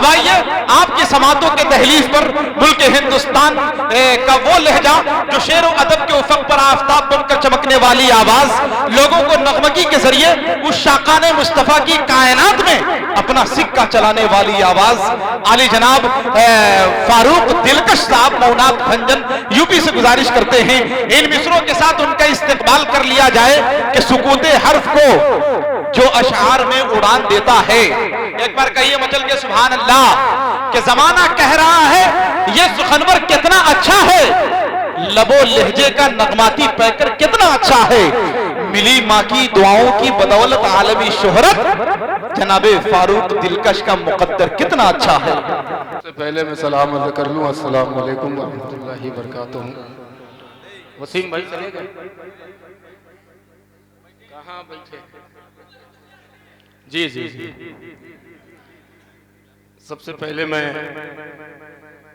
अब आइए आपकी समातों के दहलीज पर मुल्क हिंदुस्तान का वो लहजा जो शेर व अदब के उफक पर आफताब बनकर चमकने वाली आवाज लोगों को नगमगी के जरिए उस शाकाने मुस्तफा की कायनात में अपना सिक्का चलाने वाली आवाज आली जनाब फारूक दिलकश साहब मौनात भंजन यूपी से गुजारिश करते हैं इन मिसरों के साथ उनका इस्तेमाल कर लिया जाए कि सुकूते हर्फ को जो अशआर में उड़ान देता है। एक बार कहिए मचल के सुभान अल्लाह कि जमाना कह रहा है ये सुखनवर कितना अच्छा है, लबो लहजे का नगमाती पैकर कितना अच्छा है, मिली माँ की दुआओं की बदौलत आलमी शोहरत जनाबे फारूक दिलकश का मुकद्दर कितना अच्छा है। सबसे पहले मैं सलाम अर्ज़ कर लूँ, अस्सलाम वालेकुम रहमतुल्लाहि व बरकातुहू। वसीम भाई चले गए, कहाँ बैठे? जी जी जी। सबसे पहले मैं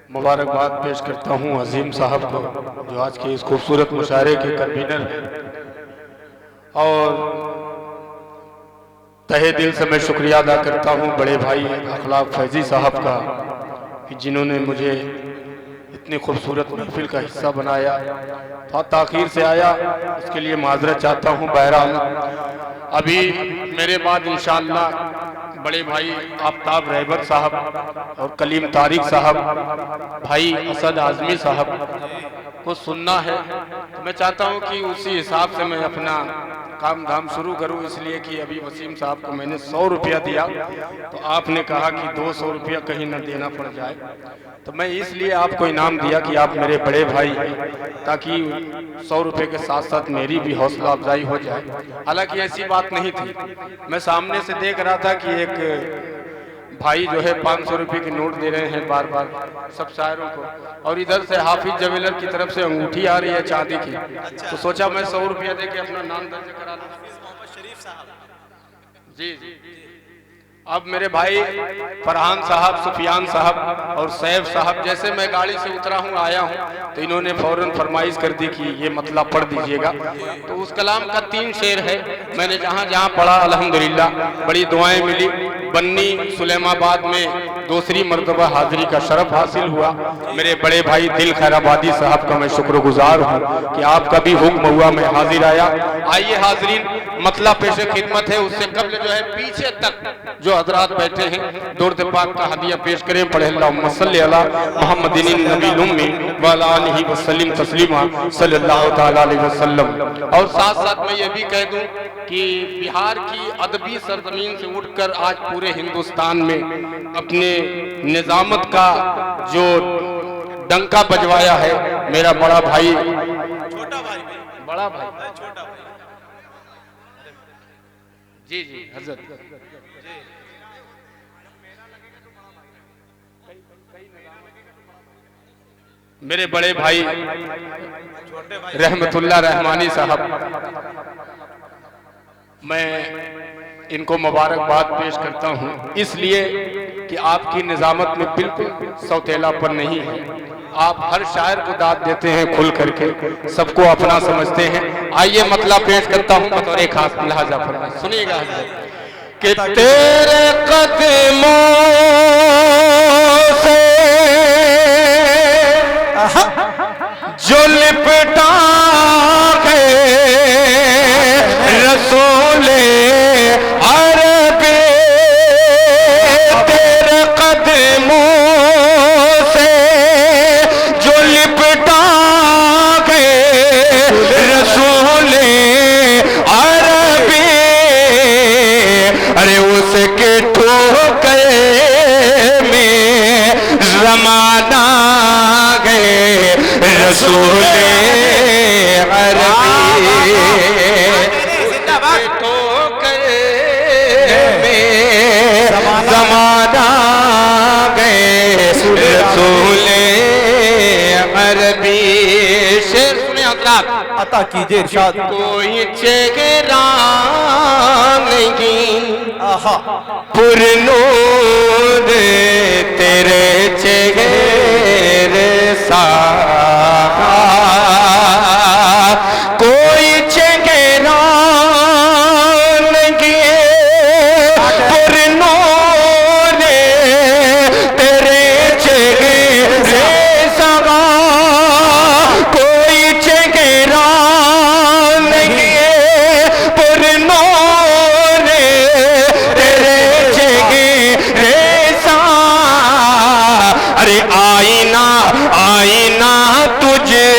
मुबारकबाद पेश करता हूँ अजीम साहब को जो आज के इस खूबसूरत मुशायरे के कन्वीनर हैं, और तहे दिल से मैं शुक्रिया अदा करता हूँ बड़े भाई अखलाक फैजी साहब का कि जिन्होंने मुझे इतनी खूबसूरत महफिल का हिस्सा बनाया। बहुत ताख़ीर से आया, उसके लिए माजरत चाहता हूँ। बहरहाल अभी मेरे बाद इंशाअल्लाह बड़े भाई आफ्ताब रहबर साहब और कलीम तारिक साहब, भाई असद आज़मी साहब को सुनना है, तो मैं चाहता हूं कि उसी हिसाब से मैं अपना काम धाम शुरू करूं। इसलिए कि अभी वसीम साहब को मैंने 100 रुपया दिया, तो आपने कहा कि 200 रुपया कहीं न देना पड़ जाए, तो मैं इसलिए आपको इनाम दिया कि आप मेरे बड़े भाई, ताकि 100 रुपये के साथ साथ मेरी भी हौसला अफजाई हो जाए। हालांकि ऐसी बात नहीं थी, मैं सामने से देख रहा था कि एक भाई जो है 500 रुपये के नोट दे रहे हैं बार बार सब शायरों को, और इधर से हाफिज जवेलर की तरफ से अंगूठी आ रही है चांदी की, तो सोचा मैं 100 रुपया दे के अपना नाम दर्ज करा लूं। जी जी। अब मेरे भाई फरहान साहब, सुफियान साहब और सैफ साहब, जैसे मैं गाड़ी से उतरा हूँ आया हूँ तो इन्होंने फौरन फरमाइश कर दी कि ये मतलब पढ़ दीजिएगा। तो उस कलाम का 3 शेर है, मैंने जहाँ जहाँ पढ़ा अल्हम्दुलिल्लाह बड़ी दुआएं मिली। बन्नी सुलेमाबाद में दूसरी मरतबा हाजिरी का शरफ हासिल हुआ। मेरे बड़े भाई दिल खैराबादी साहब का मैं शुक्रगुजार हूँ कि आपका भी हुक्म हुआ, मैं हाजिर आया। आइए हाजरीन, मतलब पेशे खिदमत है, उससे कबल जो है पीछे तक जो हजरात बैठे हैं दुर्द पाक का हदिया पेश करें। पढ़े अल्लाहुम्मा सल्ली अला मुहम्मदिन नबील उम्मी व अला आलिहि व सल्लिम तस्लीमा सल्लल्लाहु तआला अलैहि वसल्लम। और साथ साथ मैं ये भी कह दूं कि बिहार की अदबी सरजमीन से उठकर आज पूरे हिंदुस्तान में अपने निजामत का जो डंका बजवाया है मेरा बड़ा भाई, छोटा भाई, बड़ा भाई, छोटा भाई, जी जी हजरत, मेरे बड़े भाई रहमतुल्लाह रहमानी साहब, मैं इनको मुबारकबाद पेश करता हूँ इसलिए कि आपकी निजामत में बिल्कुल सौतेलापन नहीं है। आप हर शायर को दाद देते हैं खुल करके, सबको अपना समझते हैं। आइए मतलब पेश करता हूँ बतौर खास लिहाजा फरमाइश, सुनिएगा कि तेरे कदमों से जो लिपटा है रसूले अरबी, तेरे कदमों से जो लिपटा है रसूले अरबी, अरे उसके ठोकर में जमाना गए रसूले अरबी, ठोकर में जमाना गए रसूले अरबी। शेर सुने हज़रात, अता कीजिए इरशाद। कोई चेहरा नहीं पुरनूर तेरे चेहरे सा, कोई चेहरा नहीं पुरनूर आईना आईना तुझे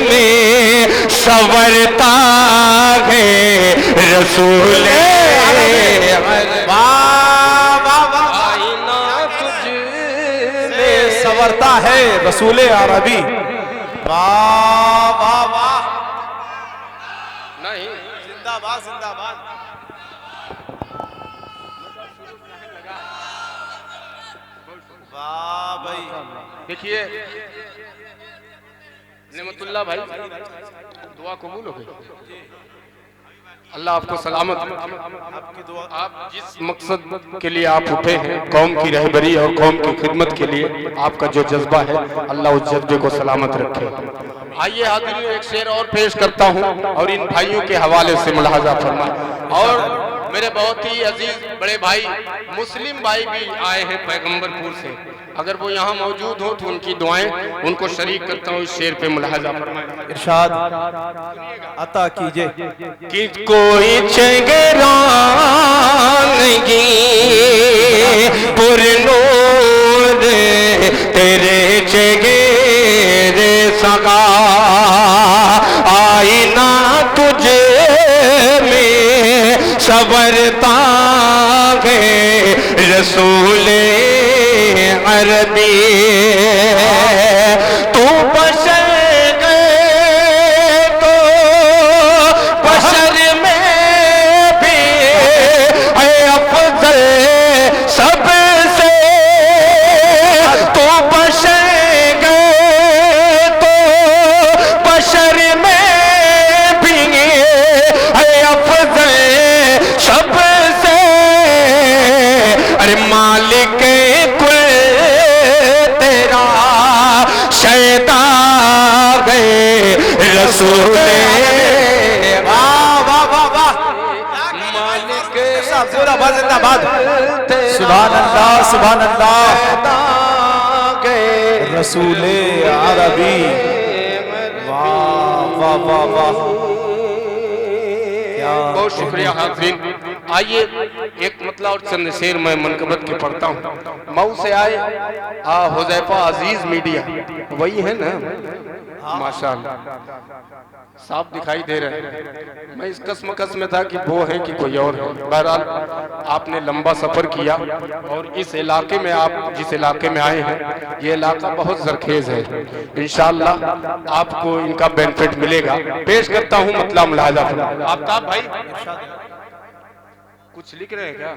में संवरता है रसूल आईना तुझे में संवरता है रसूल अरबी। वाह वाह वाह, नहीं जिंदाबाद जिंदाबाद। वाह भाई, देखिए नेमतुल्लाह भाई, दुआ कबूल हो गई। अल्लाह आपको सलामत, आपकी दुआ। आप जिस मकसद के लिए आप उठे हैं, कौम की रहबरी और कौम की खिदमत के लिए आपका जो जज्बा है, अल्लाह उस जज्बे को सलामत रखे। आइए हाज़िरीन, एक शेर और पेश करता हूँ और इन भाइयों के हवाले से मुलाहजा फरमाएं। और मेरे बहुत ही अजीज बड़े भाई मुस्लिम भाई भी आए हैं पैगंबरपुर से, अगर वो यहाँ मौजूद हो तो उनकी दुआएं उनको शरीक करता हूँ। इस शेर पे मुलाहजा फरमाएं। इरशाद अता कीजिए। कि कोई चेगरानगी पुरनूर तेरे चेगेरे सगा आईना तुझे में संवरता है रसूल अरबी। तू बशर गए तो बशर में भी है अफजल सबसे। तू बशर गए तो बशर में भी है अफजल सबसे। अरे मालिक कुल तेरा शैता गए रसूल। वाह वाह वाह वाह, मालिक जिंदाबाद जिंदाबाद। सुभान अल्लाह सुभान अल्लाह, गए रसूल अरबी। वाह वाह वाह वाह, बहुत शुक्रिया हाज़रीन। आइए एक मतलब और चंद शेर मैं मनकबत के पढ़ता हूँ। मऊ से आए हुज़ैफा अजीज मीडिया, वही है ना? माशाअल्लाह साफ दिखाई दे रहे हैं। मैं इस कसमकस में था कि वो है कि कोई और है। बहरहाल आपने लंबा सफर किया और इस इलाके में, आप जिस इलाके में आए हैं, ये इलाका बहुत जरखेज है। इंशाअल्लाह आपको इनका बेनिफिट मिलेगा। पेश करता हूँ मतलब मुलाहिजा। आफ्ताब भाई कुछ लिख रहे हैं क्या?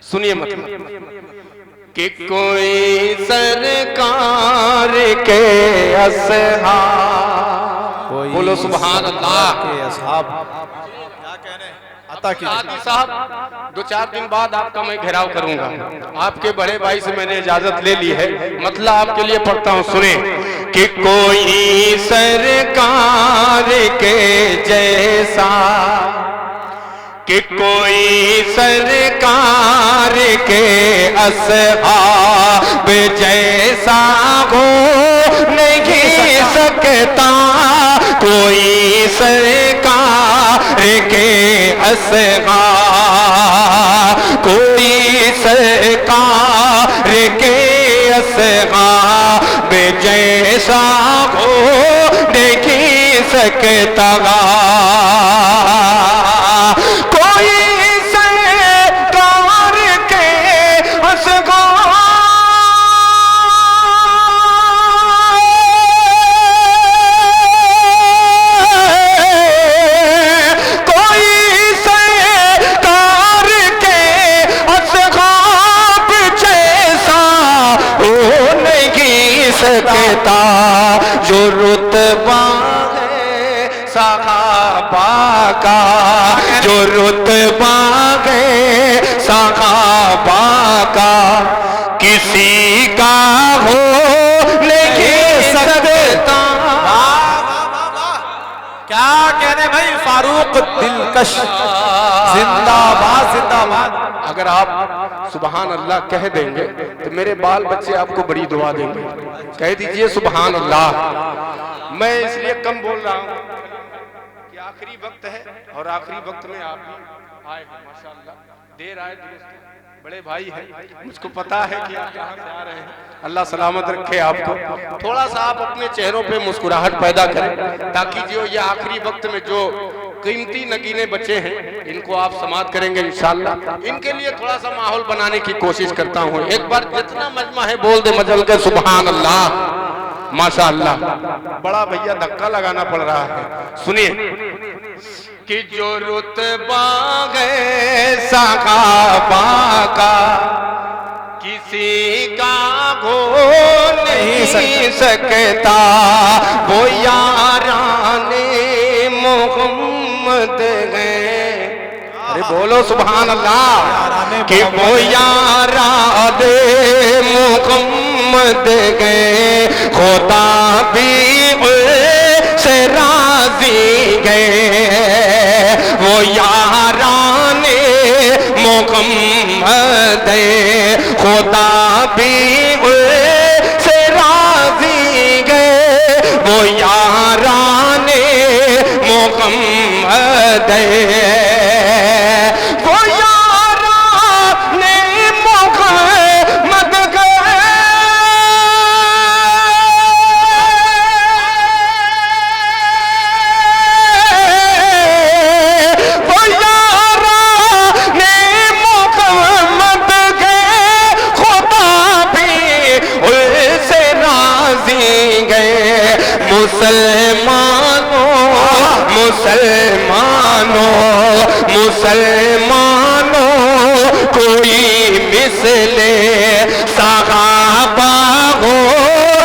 सुनिए मतलब कि कोई सरकार के असहाब, बोलो सुभान अल्लाह के असहाब क्या कह रहे हैं? अता कीजिए। आदि साहब 2-4 दिन बाद आपका मैं घेराव करूंगा। आपके बड़े भाई से मैंने इजाजत ले ली है, मतलब आपके लिए पढ़ता हूँ, सुने। कि कोई सरकार के जैसा, कि कोई सरकार के असहाब जैसा हो नहीं सकता। कोई सरकार के असहाब, कोई सरकार के असहाब जैसा हो नहीं सकता। जो रुतबा है सहाबा का, जो रुतबा है सहाबा का, किसी का हो नहीं सकता। क्या कहने भाई, फारूक दिलकश जिंदाबाद जिंदाबाद। अगर आप सुबहान अल्लाह कह देंगे तो मेरे बाल बच्चे आपको बड़ी दुआ देंगे। कह दीजिए सुबहान अल्लाह। मैं इसलिए कम बोल रहा हूँ कि आखिरी वक्त है और आखिरी वक्त में आप आए हैं, माशाअल्लाह। देर आए दुरुस्त, बड़े भाई हैं, मुझको पता है कि आप कहाँ से आ रहे हैं। अल्लाह सलामत रखे आपको। थोड़ा सा आप अपने चेहरों पे मुस्कुराहट पैदा करें ताकि जो ये आखिरी वक्त में जो कीमती नगीने बचे हैं इनको आप समात करेंगे इंशाअल्लाह। इनके लिए थोड़ा सा माहौल बनाने की कोशिश करता हूँ। एक बार जितना मजमा है बोल दे मजल के सुभान अल्लाह माशाअल्लाह। बड़ा भैया धक्का लगाना पड़ रहा है। सुनिए कि जो रुतबा है सहाबा का किसी का हो नहीं सकता, वो याराने मोहम्मद है। अरे बोलो सुभान अल्लाह कि वो याराने मोहम्मद है। खुदा भी से राजी गए, वो याराने मोहम्मद खुदा भी से राजी गए, वो याराने मोहम्मद वो याराने मोहम्मद मुसलमानों मुसलमानों मुसलमानों कोई मिसले सहाबा हो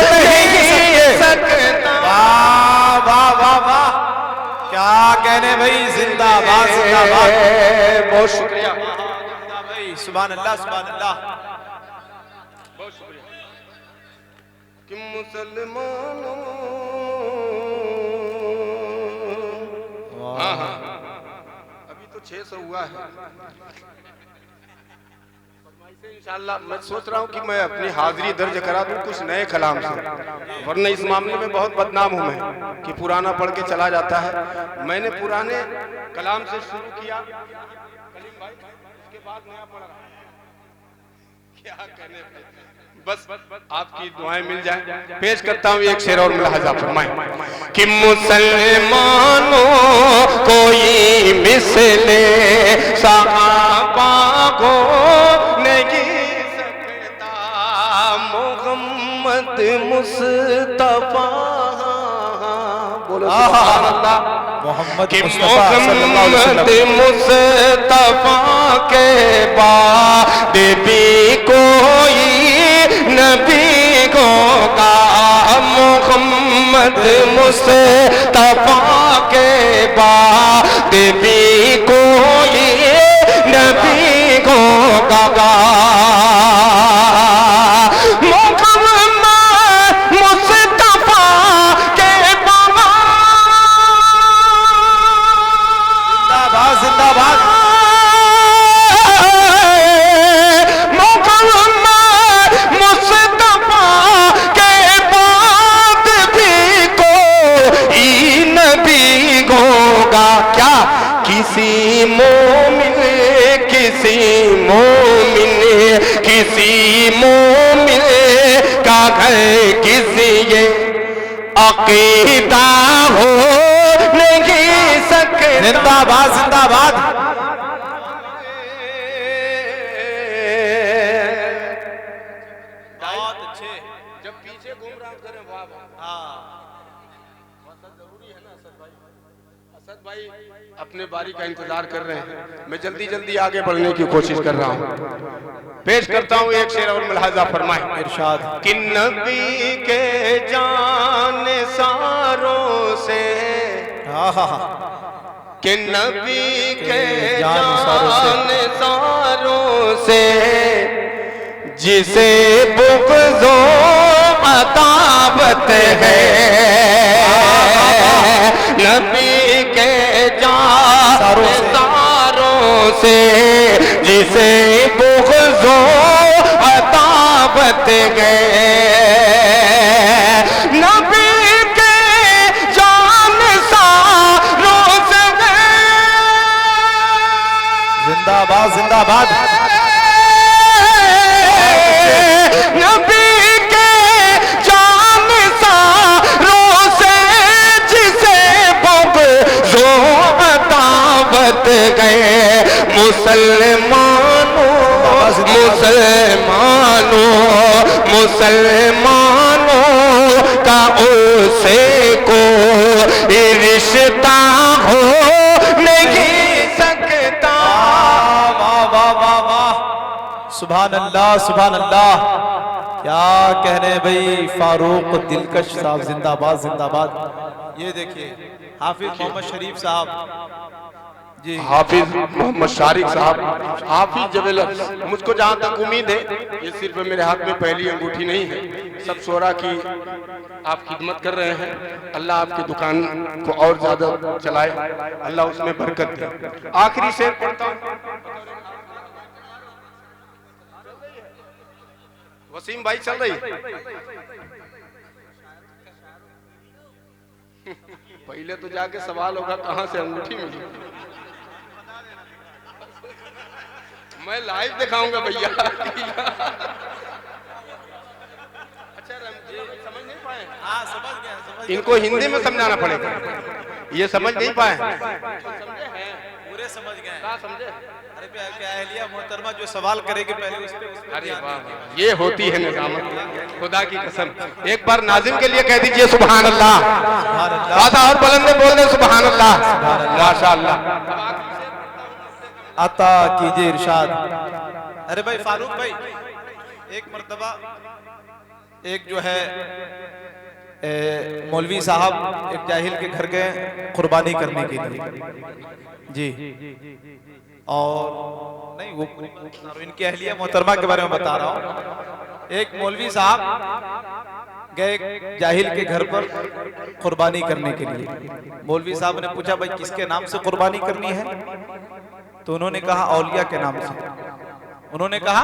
नहीं सकता। वाह वाह वाह वाह, क्या कहने भाई, जिंदाबाद जिंदाबाद। बहुत शुक्रिया भाई, सुभान अल्लाह सुभान अल्लाह। बहुत शुक्रिया कि मुसलमानों। हाँ हाँ अभी तो 600 हुआ है। इंशाअल्लाह मैं सोच रहा हूँ कि मैं अपनी हाजिरी दर्ज करा दूँ कुछ नए कलाम से, वरना इस मामले में बहुत बदनाम हूँ मैं कि पुराना पढ़ के चला जाता है। मैंने पुराने कलाम से शुरू किया कलीम भाई, उसके बाद नया पढ़ रहा क्या करने। बस आपकी दुआएं मिल जाए। पेश करता हूँ एक शेर और मुलाहजा फरमाएं कि मुसलमानों कोई मिसले सहाबा को नहीं सकता, मोहम्मद मुस्तफा। बोलो सुभान अल्लाह। मोहम्मद कि मुस्तफा सल्लल्लाहु अलैहि मोहम्मद वसल्लम मुस्तफा के बाद भी कोई नबी होगा, मोहम्मद मुस्तफा के बाद भी कोई नबी होगा। किसी मोमिन का घर किसी ये अकीदा हो नहीं सकता। जिंदाबाद जिंदाबाद। बहुत अच्छे। जब पीछे घूम रहा करें वाह वाह। हाँ जरूरी है ना असद भाई। असद भाई अपने बारी का इंतजार कर रहे हैं, मैं जल्दी जल्दी आगे बढ़ने की कोशिश कर रहा हूँ। पेश करता हूँ एक शेर और मुलाहजा फरमाएं। इरशाद कि नबी के जानसारों से, कि नबी के जानसारों से जिसे बुग़्ज़ो अतावत है, नबी के जानसारों से जिसे बुग़्ज़ो अतावत गए, नबी के जानसारों से जिंदाबाद जिंदाबाद। मुसलमानों मुसलमानों मुसलमानों का उससे को रिश्ता हो नहीं सकता। वाह वाह वाह वाह, सुभान अल्लाह सुभान अल्लाह। क्या कहने भाई, फारूक दिलकश साहब जिंदाबाद जिंदाबाद। ये देखिए हाफिज मोहम्मद शरीफ साहब जी, हाफिज मोहम्मद शारिक साहब, हाफिज जवेलर। मुझको जहाँ तक उम्मीद है, ये सिर्फ मेरे हाथ में पहली अंगूठी नहीं है, सब शोरा की आप खिदमत कर रहे हैं। अल्लाह आपकी दुकान को और ज्यादा चलाए, अल्लाह उसमें बरकत दे। आखिरी शेर पढ़ता हूँ। वसीम भाई चल रही पहले तो जाके सवाल होगा कहाँ से अंगूठी मिली। मैं लाइव दिखाऊंगा भैया। अच्छा समझ नहीं पाए? हाँ समझ गया समझ इनको हिंदी में समझाना पड़ेगा, ये समझ नहीं पाए। पूरे समझ गए। क्या समझे? अरे क्या अहलिया मोहतरमा जो सवाल करेगी पहले उस पे अरे वाह, ये होती है निजामत, खुदा की कसम। एक बार नाजिम के लिए कह दीजिए सुभान अल्लाह। दादा और बुलंद में बोल दे सुभान अल्लाह। माशाअल्लाह। आता कीजिए इरशाद। अरे भाई फारूक भाई, एक मर्तबा एक जो है मौलवी साहब एक जाहिल के घर गए कुर्बानी करने के लिए जी, और नहीं वो इनकी अहलिया मोहतरमा के बारे में बता रहा हूँ। एक मौलवी साहब गए जाहिल के घर पर कुर्बानी करने के लिए। मौलवी साहब ने पूछा भाई किसके नाम से कुर्बानी करनी है? तो उन्होंने कहा औलिया के नाम से। उन्होंने कहा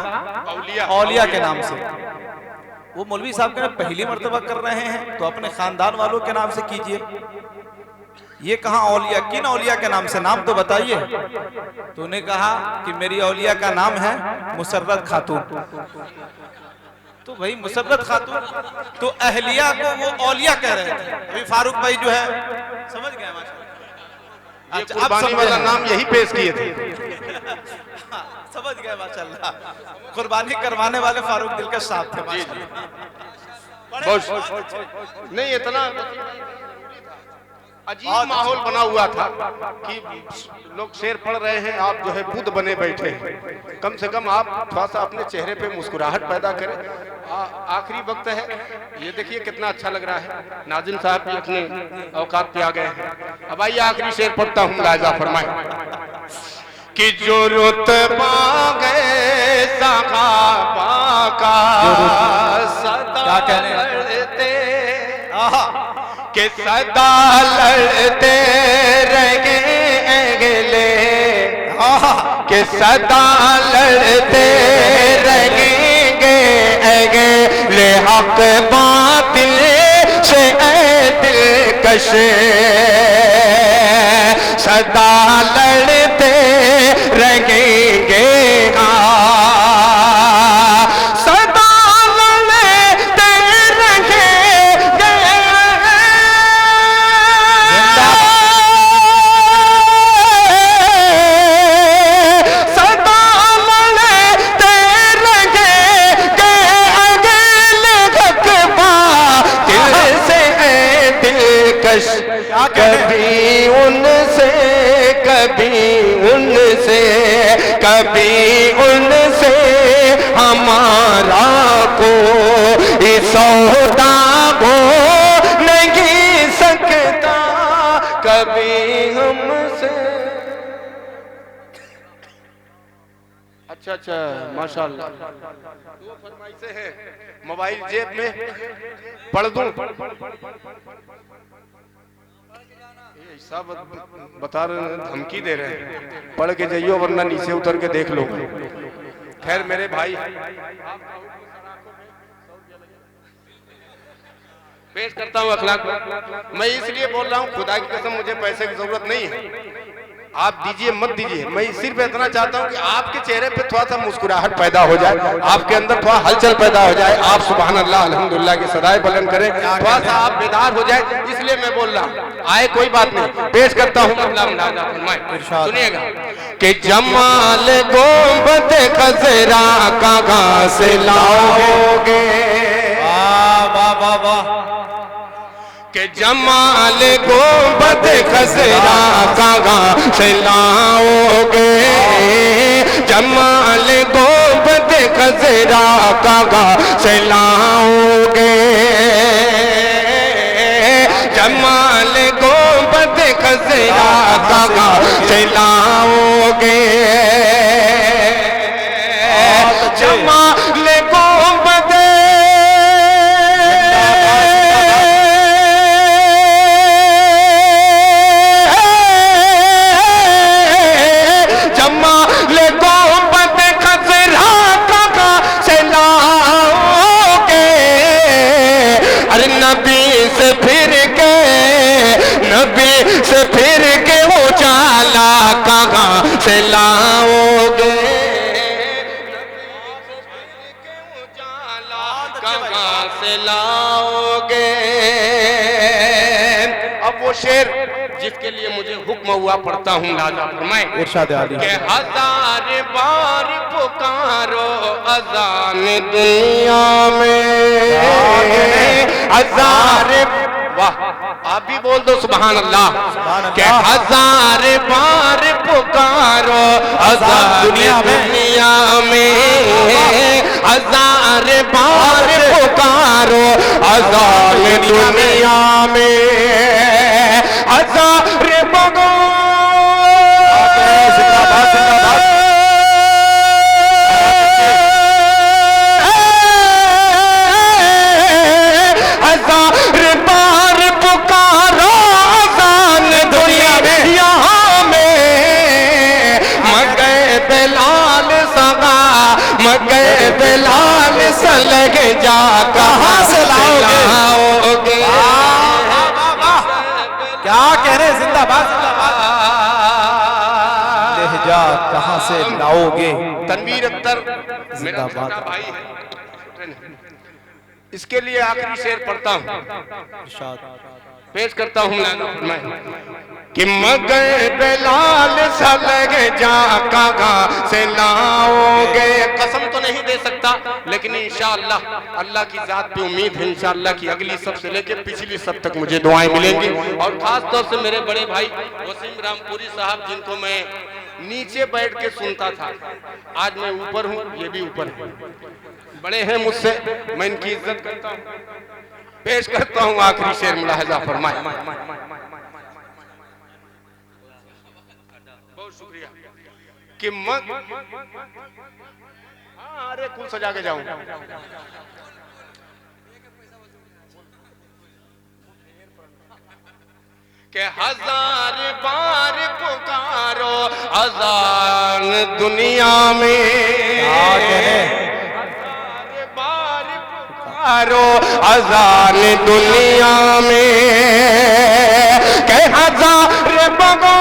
औलिया के नाम से। वो मौलवी साहब कहना पहली मर्तबा कर रहे हैं तो अपने खानदान वालों के नाम से कीजिए। ये कहा औलिया, किन औलिया के नाम से, नाम तो बताइए। तो उन्हें कहा कि मेरी औलिया का नाम है मुसर्रत खातून। तो भाई मुसर्रत खातून, तो अहलिया को वो औलिया कह रहे थे। अभी फारूक भाई जो है समझ गए माशाल्लाह। ये कुर्बानी वाला नाम यही पेश किए थे। समझ गए माशाल्लाह। कुर्बानी करवाने वाले फारूक दिलकश साहब थे माशाल्लाह। नहीं इतना अजीब माहौल बना हुआ था कि लोग शेर पढ़ रहे हैं, आप जो है बुद्ध बने बैठे हैं। कम से कम आप थोड़ा सा अपने चेहरे पे मुस्कुराहट पैदा करें। आखिरी वक्त है, ये देखिए कितना अच्छा लग रहा है। नाजिम साहब भी अपने औकात पे आ गए हैं। अब आइए आखिरी शेर पढ़ता हूँ, लाजा फरमाए कि जो रुतबा गए सहाबा का क्या कहने कि सदा लड़ते रहेंगे, कि सदा लड़ते रहेंगे ले हक बातिल से दिलकश, सदा लड़ते रहेंगे। कभी उनसे कभी उनसे हमारा कोई सौदा हो नहीं सकता, कभी हमसे। अच्छा माशाल्लाह। दो फरमाइशें हैं, मोबाइल जेब में पढ़ दूं? सब बता रहे हैं, धमकी दे रहे हैं, पढ़ के जाइयो वरना नीचे उतर के देख लो। खैर मेरे भाई पेश करता हूँ अखलाक। मैं इसलिए बोल रहा हूँ, खुदा की कसम मुझे पैसे की जरूरत नहीं है, आप दीजिए मत दीजिए, मैं सिर्फ इतना चाहता हूं कि आपके चेहरे पे थोड़ा सा मुस्कुराहट पैदा हो जाए, आपके अंदर थोड़ा हलचल पैदा हो जाए, आप सुभान अल्लाह अल्हम्दुलिल्लाह के सदाए बुलंद करें, थोड़ा सा आप बेदार हो जाए, इसलिए मैं बोल रहा हूं। आए कोई बात नहीं, पेश करता हूं सुनिएगा कि जमाल गुंबद खजरा कहाँ से लाओगे, वाह वाह वाह, के जमाल गुंबद खजरा कहाँ से लाओगे, जमाल गुंबद खजरा कहाँ से लाओगे, जमाल गुंबद खजरा कहाँ से लाओगे, जमाल गुंबद से फिर के उजाला कहाँ से लाओगे, कहाँ से लाओगे। अब वो शेर जिसके लिए मुझे हुक्म हुआ पढ़ता हूँ लाजा फरमाए, इरशाद आली के हजार बार पुकारो अजान दुनिया में, हजार, वाह आप भी बोल दो सुभान अल्लाह, के हजार बार पुकारो अजान दुनिया में, हजार बार पुकारो अजान दुनिया में, हजार बगो बिलाल सलग जा कहाँ से लाओगे, क्या कह रहे हैं, जिंदाबाद जिंदाबाद, लहजा कहाँ से लाओगे। तनवीर अख्तर मेरा छोटा भाई है, इसके लिए आखिरी शेर पढ़ता हूँ, पेश करता हूँ मैं कि मगर बिलाल सलग जा कहाँ से लाओगे। कसम तो नहीं दे सकता, लेकिन इंशाअल्लाह अल्लाह की जात पे उम्मीद है इंशाअल्लाह की अगली सब से लेके पिछली सब तक मुझे दुआएं मिलेंगी। और खास तौर से मेरे बड़े भाई वसीम रामपुरी साहब, जिनको मैं नीचे बैठ के सुनता था, आज मैं ऊपर हूँ, ये भी ऊपर है, बड़े हैं मुझसे, मैं इनकी इज्जत करता हूँ। पेश करता हूँ आखिरी शेर, मुलाहजा फरमाए। बहुत शुक्रिया कि अरे कुल सजा के जाऊं, के हजार बार पुकारो अजान दुनिया में, हजार बार पुकारो अजान दुनिया में, के हजार बगो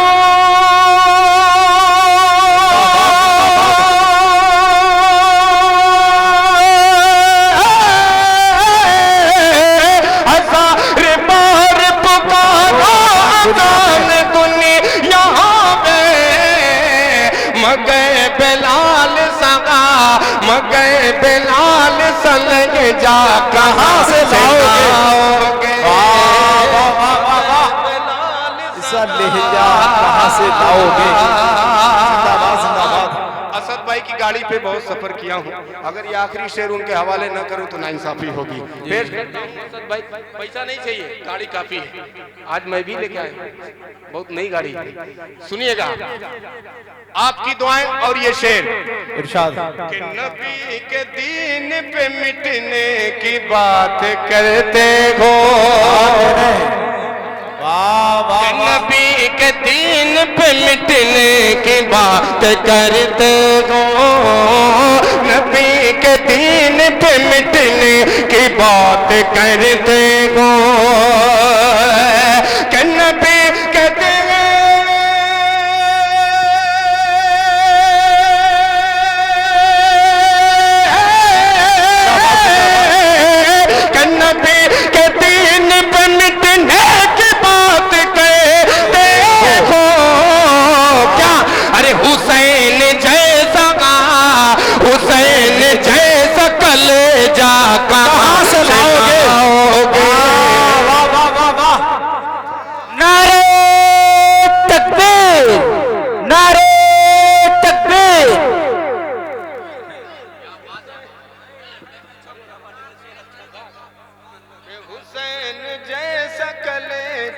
मगर बिलाल सलग जा कहाँ से लाओगे, इसा लहजा कहाँ से लाओगे। जिंदाबाद जिंदाबाद। असद भाई की गाड़ी पे बहुत सफर किया हूँ, अगर ये आखिरी शेर उनके हवाले न करूँ तो नाइंसाफी होगी। पेश करता हूँ असद भाई, पैसा नहीं चाहिए, गाड़ी काफी है, आज मैं भी लेके आया, बहुत नई गाड़ी है। सुनिएगा आपकी दुआएं और ये शेर, इरशाद कि नबी के दीन पे मिटने की बात करते हो, नबी के दीन पे मिटने की बात करते हो, नबी के दीन पे मिटने की बात करते हो, कि नबी के दीन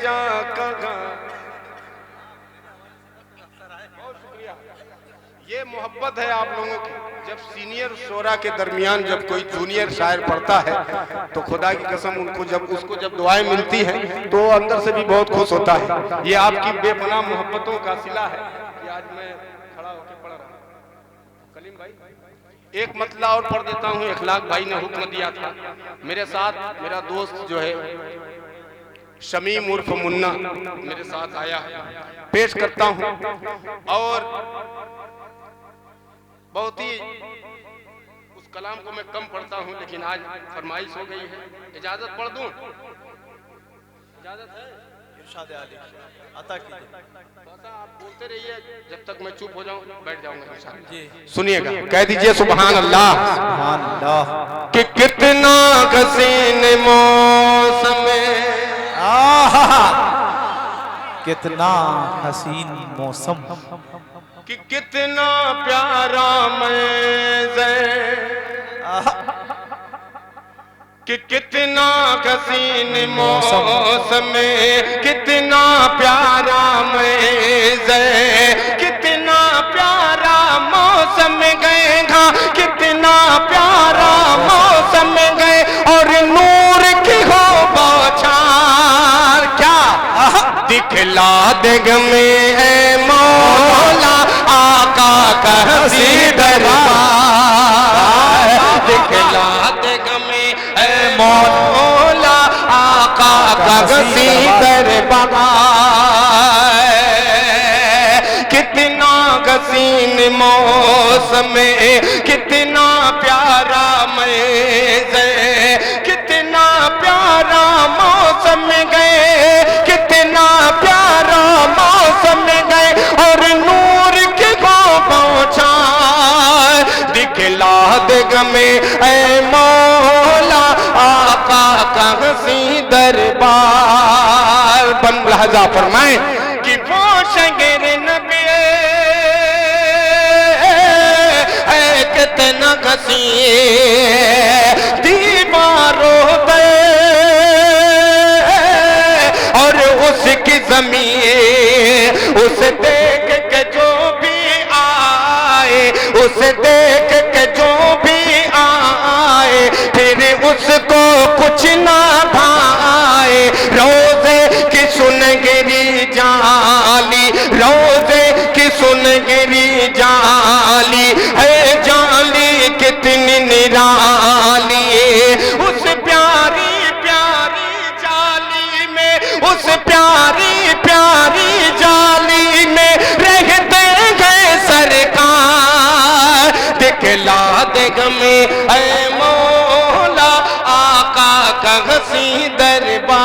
जा कहाँ। बहुत शुक्रिया। ये मोहब्बत है आप लोगों की। जब सीनियर शोरा के दरमियान जब कोई जूनियर शायर पढ़ता है तो खुदा की कसम उनको जब दुआएं मिलती हैं तो अंदर से भी बहुत खुश होता है। ये आपकी बेपनाह मोहब्बतों का सिला है कि आज मैं खड़ा होकर पढ़ रहा हूँ। कलीम भाई एक मतला और पढ़ देता हूँ। इखलाक भाई ने हुक्म दिया था, मेरे साथ मेरा दोस्त जो है शमीम उर्फ मुन्ना मेरे साथ आया, पेश करता हूँ। और बहुत ही उस कलाम को मैं कम पढ़ता हूँ, लेकिन आज फरमाइश हो गई है, इजाजत पढ़ दूं? इजाजत है? इरशाद आली अता कीजिए। आप बोलते रहिए जब तक मैं चुप हो जाऊं, बैठ जाऊंगा इंशाअल्लाह। जी सुनिएगा, कह दीजिए सुभान अल्लाह। सुभान अल्लाह। कि कितना हसीन मौसम, कितना हसीन मौसम, कि कितना प्यारा मंज़र, कि कितना हसीन मौसम, कितना प्यारा मंज़र, कितना प्यारा मौसम गए गा, कितना प्यारा मौसम गए। और नूर की हो बौछार क्या दिखला देग में है मौला आका का हसी दरबार, दिखला देग में है मौला आका का हसी दरबार। कितना हसीन मौसम, कितना प्यारा मंज़र, कितना प्यारा मौसम गए, कितना प्यारा मौसम गए। और नूर के पहुंचा दिखला देग में ऐ मौला आका का हसी दरबार। बन लहजा फरमाए कि वो शगर नबी कितना हसी दीवारों पे, और उसकी जमीन उसे देख के जो भी आए, उसे देख के जो भी आए, फिर उसको कुछ ना भाए। रोजे की सुनहरी जाली, रोजे की सुनहरी जाली है, जाली कितनी निराली। उस प्यारी प्यारी जाली में, उस प्यारी प्यारी जाली में रहते गए सरकार। दिखला देग में ऐ मौला आका का हसी दरबार।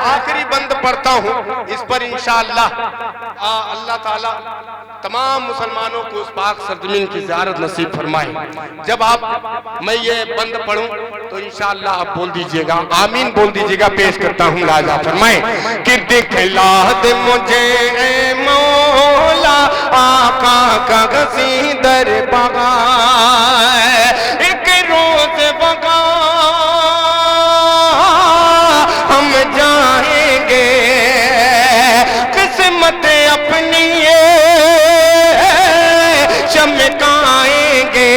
आखिरी बंद पढ़ता हूँ, इस पर इंशाअल्लाह अल्लाह ताला तमाम मुसलमानों को उस पाक सरजमीन की ज़ियारत नसीब फरमाए। जब आप मैं ये बंद पढ़ूं तो इंशाअल्लाह आप बोल दीजिएगा, आमीन बोल दीजिएगा। पेश करता हूँ, लाजा फरमाए कि दिखला दे मुझे ऐ मौला आका का हसी दरबार। एक रोज बगा हम जाएंगे, किस्मत अपनी चमकाएंगे।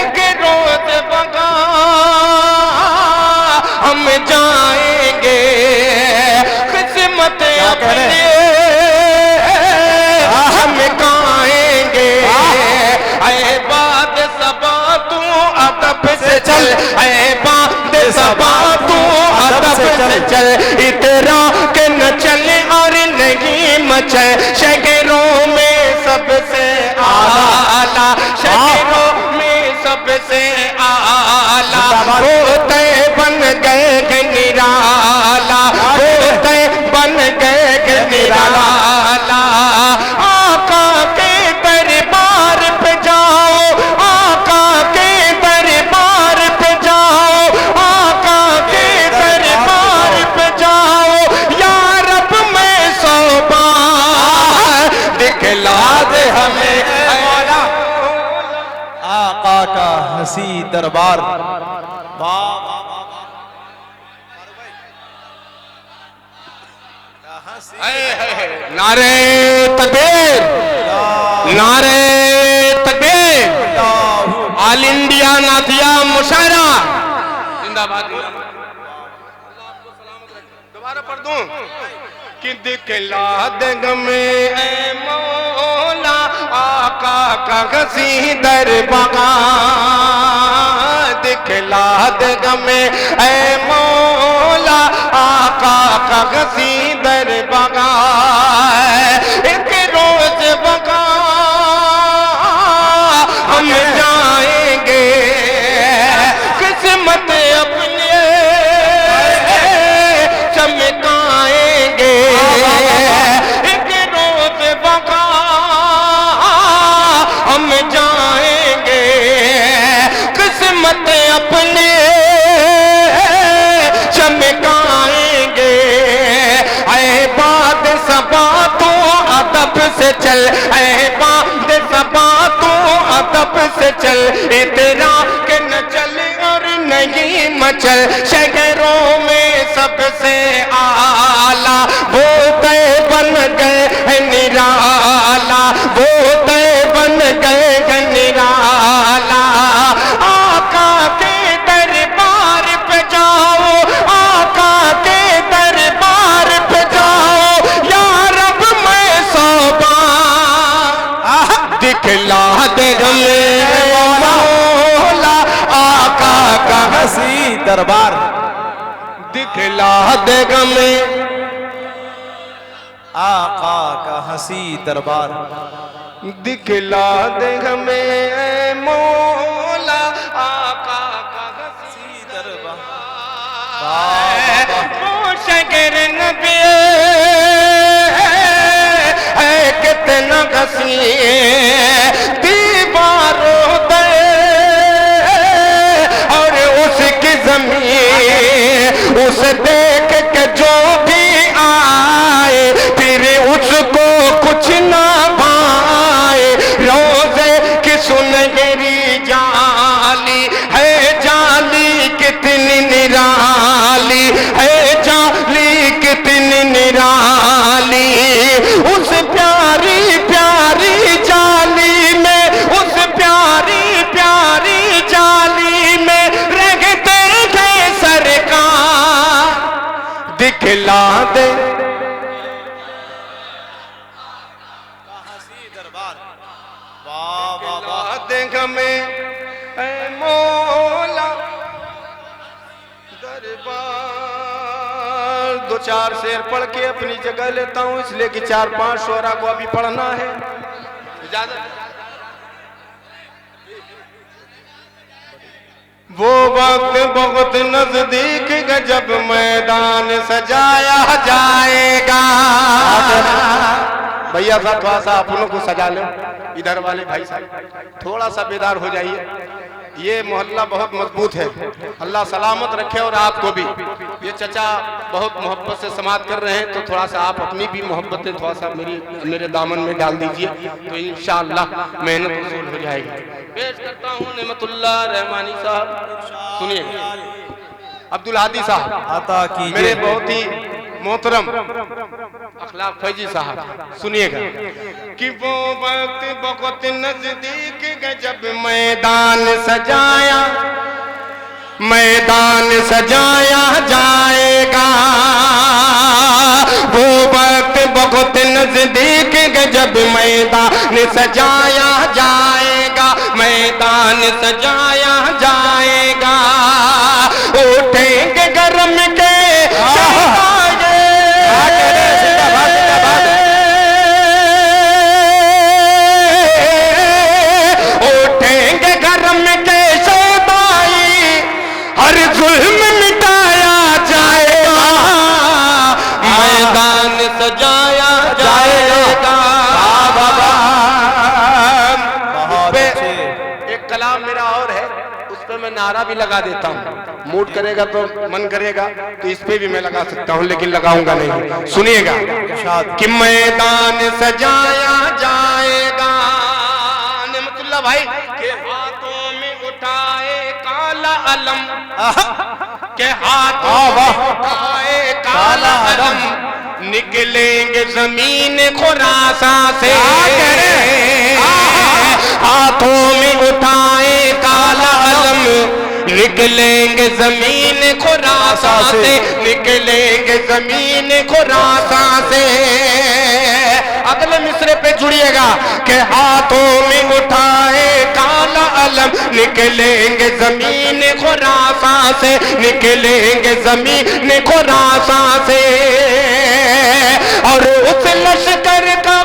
एक रोज बगा हम जाएंगे, किस्मत अपनी चमकाएंगे। ऐ बात सबा तू अदब से चल, ऐ बात सबा तू अदब से चल। इतरा के न चले और नहीं मचे, शहरों में सबसे आला, शहरों में सबसे आला। होते बन गए निराला, होते बन गए निराला। आका के दरबार पे जाओ, आका के दरबार पे जाओ, आका के दरबार पे जाओ। या रब में सोबा दिखला दे हमें आका का हसी दरबार। वाह वाह वाह वाह। नारे तकबीर, नारे तकबीर, ऑल इंडिया नाथिया मुशायरा जिंदाबाद। दोबारा पढ़ दूं कि दिखला दे गमे ऐ मौला आका का गसी दरबार, दिखला दे गमे ऐ मौला आका का गसी दरबार, एक रोज बगा हम जाएंगे किस्मत अपने चमकाएंगे, एक रोज बगा हम जाएंगे किस्मत अपने चमकाएंगे। ऐ बाद सबा तो अदब से चल, ऐ बाद सबा तो अदब से चल, इतना के न चल और नहीं मचल, शहरों में सबसे आला वो तय बन गए निराला, वो तय बन गए निराला। आका के दरबार पे जाओ, आका के दरबार पे जाओ, या रब मैं सोबा दिखला दे हमें मौला आका का हसी दरबार, दिखला दे हमें आका का हसी दरबार, दिखला दे हमें मौला आका का हसी दरबार। वो शगर नबी है कितना हसी दीवारों दे और उसकी जमीन उस देख के जो भी आए फिर उसको कुछ ना भाए। रोजे की सुनहरी जाली है, जाली कितनी निराली है, जाली कितनी निराली, उस प्यारी प्यारी जाली में, उस प्यारी प्यारी जाली में रहते हैं सरकार, दिखला दे हसी दरबार। वाह वाह वाह, देगा में ऐ मौला दरबार। दो चार शेर पढ़ के अपनी जगह लेता हूँ, इसलिए कि 4-5 शोरा को अभी पढ़ना है। इजाजत। वो वक्त बहुत नजदीक जब मैदान सजाया जाएगा। भैया साहब थोड़ा सा अपनों को सजा लो, इधर वाले भाई साहब थोड़ा सा बेदार हो जाइए। ये मोहल्ला बहुत मजबूत है, अल्लाह सलामत रखे और आपको भी। ये चचा बहुत मोहब्बत से समात कर रहे हैं, तो थोड़ा सा आप अपनी भी मोहब्बतें थोड़ा सा मेरे दामन में डाल दीजिए, तो इंशाअल्लाह मेहनत वसूल हो जाएगी। पेश करता हूँ नेमतुल्लाह रहमानी साहब, सुनिए। अब्दुल हादी साहब अता की मेरे बहुत ही मोहतरम अखलाक फैजी साहब, सुनिएगा कि वो वक्त बहुत नजदीक जब मैदान सजाया, मैदान सजाया जाएगा। वो वक्त बहुत नजदीक जब मैदान सजाया जाएगा, मैदान सजाया जाएगा। उठेंगे गरम के उठेंगे गरम के शहबाई, हर जुल्म मिटाया जाएगा, मैदान सजाया जाएगा। एक कलाम मेरा और है, उस पर मैं नारा भी लगा देता हूँ। मूड करेगा तो मन करेगा तो इस पे भी मैं लगा सकता हूँ, लेकिन लगाऊंगा नहीं। सुनिएगा कि मैदान सजाया जाएगा। नेमतुल्लाह भाई के हाथों में उठाए काला अलम, के हाथों में उठाए काला अलम, निकलेंगे जमीन खुरासा से, हाथों में उठाए काला अलम, निकलेंगे जमीन खुरासा से, निकलेंगे जमीन खुरासा से। अगले मिसरे पे जुड़िएगा कि हाथों में उठाए काला अलम, निकलेंगे जमीन खुरासा से, निकलेंगे जमीन खुरासा से। और उस लश्कर का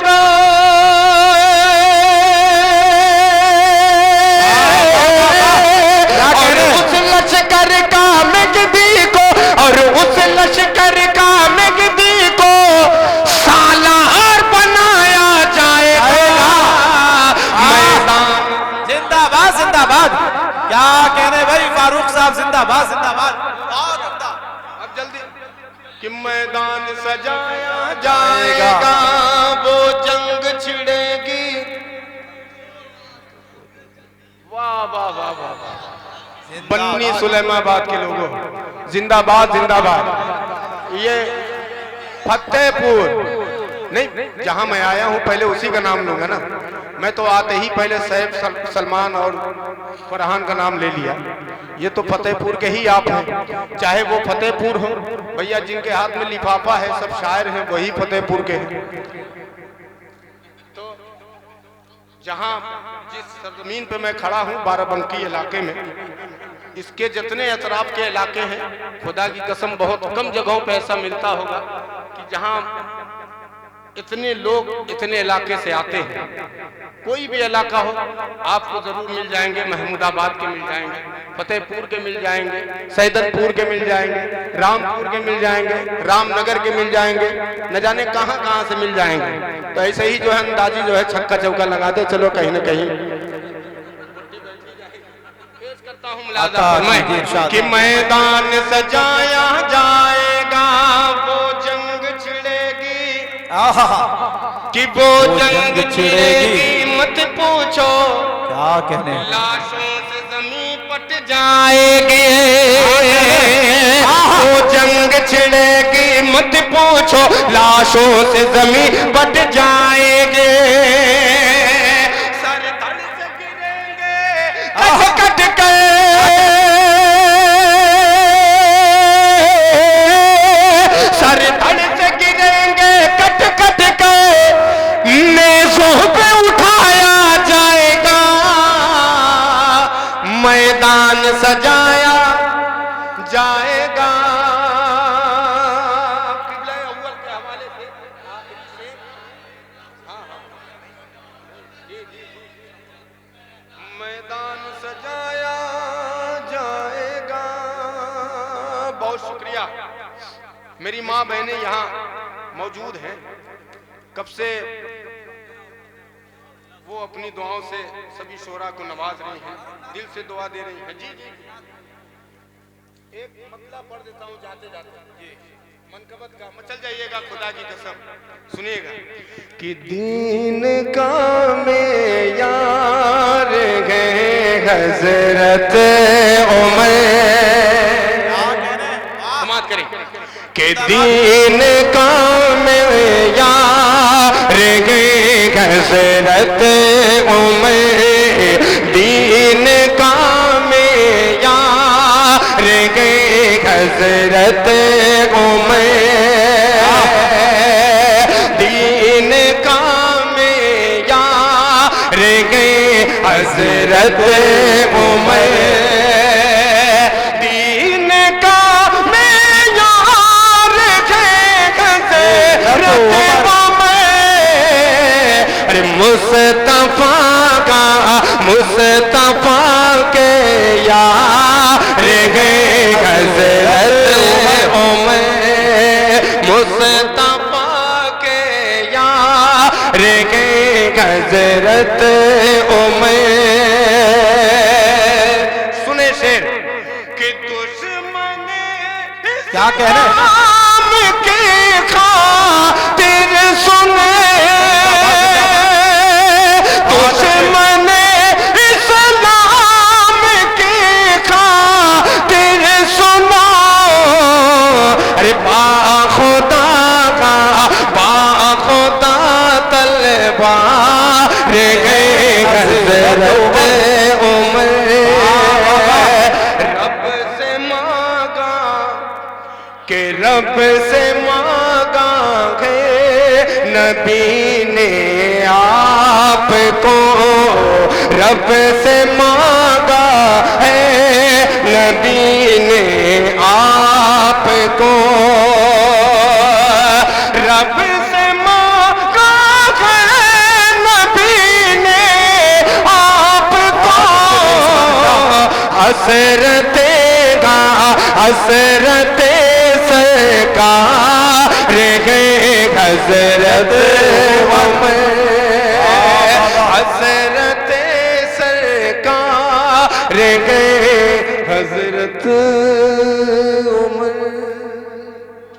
लश्कर का मगदी को, और उस लश्कर का मगदी को सालार बनाया जाएगा। जिंदाबाद जिंदाबाद। क्या कहने भाई फारूक साहब, जिंदाबाद जिंदाबाद। बहुत उम्दा। अब जल्दी कि मैदान सजाया जाएगा, वो जंग छिड़ेगी। वाह वाह वाह वाह वाह। बन्नी सुलेमाबाद के लोगों जिंदाबाद जिंदाबाद। ये फतेहपुर नहीं, जहां मैं आया हूं पहले उसी का नाम लूंगा ना। मैं तो आते ही पहले सैफ सलमान और फरहान का नाम ले लिया। ये तो फतेहपुर के ही आप हैं, चाहे वो फतेहपुर हो। भैया जिनके हाथ में लिफाफा है सब शायर हैं, वही फतेहपुर के हैं। तो जहां जिस सरजमीन पे मैं खड़ा हूं, बाराबंकी इलाके में, इसके जितने अतराफ के इलाके हैं, खुदा की कसम बहुत कम जगहों पे ऐसा मिलता होगा कि जहां इतने लोग इतने इलाके से आते हैं। कोई भी इलाका हो आपको जरूर मिल जाएंगे। महमूदाबाद के मिल जाएंगे, फतेहपुर के मिल जाएंगे, सैदतपुर के मिल जाएंगे, रामपुर के मिल जाएंगे, रामनगर के मिल जाएंगे, न जाने कहां कहां से मिल जाएंगे। तो ऐसे ही जो है अंदाजी जो है छक्का चौका लगा दे, चलो कहीं ना कहीं करता हूं मुलाजा कि मैदान सजाया जाएगा, वो जंग छिड़ेगी। कि वो जंग छिड़ेगी मत पूछो, क्या कहने, लाशों से जमीन पट जाएगी। वो जंग छिड़ेगी मत पूछो, लाशों से जमीन पट जाएगी। सर धड़ से गिरेंगे कट कट कर, सर धड़ से गिरेंगे कट कट कर, नेज़ों पे उठाया जाएगा। मैदान सजाया जाएगा। किबला अव्वल के हवाले से मैदान सजाया जाएगा। बहुत शुक्रिया। मेरी माँ बहनें यहाँ मौजूद हैं, कब से वो अपनी दुआओं से सभी शोरा को नवाज रही हैं, दिल से दुआ दे रही हैं। जी जी एक मतला पढ़ देता हूँ जाते जाते, जी मनकबत का मचल जाइएगा, खुदा की कसम सुनिएगा। कि दीन का में यार गए हजरत उमर, समात करें कि दीन का में यार गए हजरत उमर, दीन का में यार गए हजरत उमर, दीन का में यार गए हजरत उमर, दीन का में यार गए हजरत उमर। अरे मुस्तफा का मुस्तफा के यार गए हजरत उमर, मुस्तफा के यार गए हजरत उमर। सुने शेर कि दुश्मन क्या कह रहे हैं? के खातिर सुने, दुश्मन इस्लाम के खातिर सुनो। अरे खुदा का कि रब से मांगा है नबी ने आपको, रब से मांगा है नबी ने आपको, रब से मांगा है नबी ने आपको, हसरते गा हसरते सरकार गए हजरत हजरत सरकार गए हजरत उमर।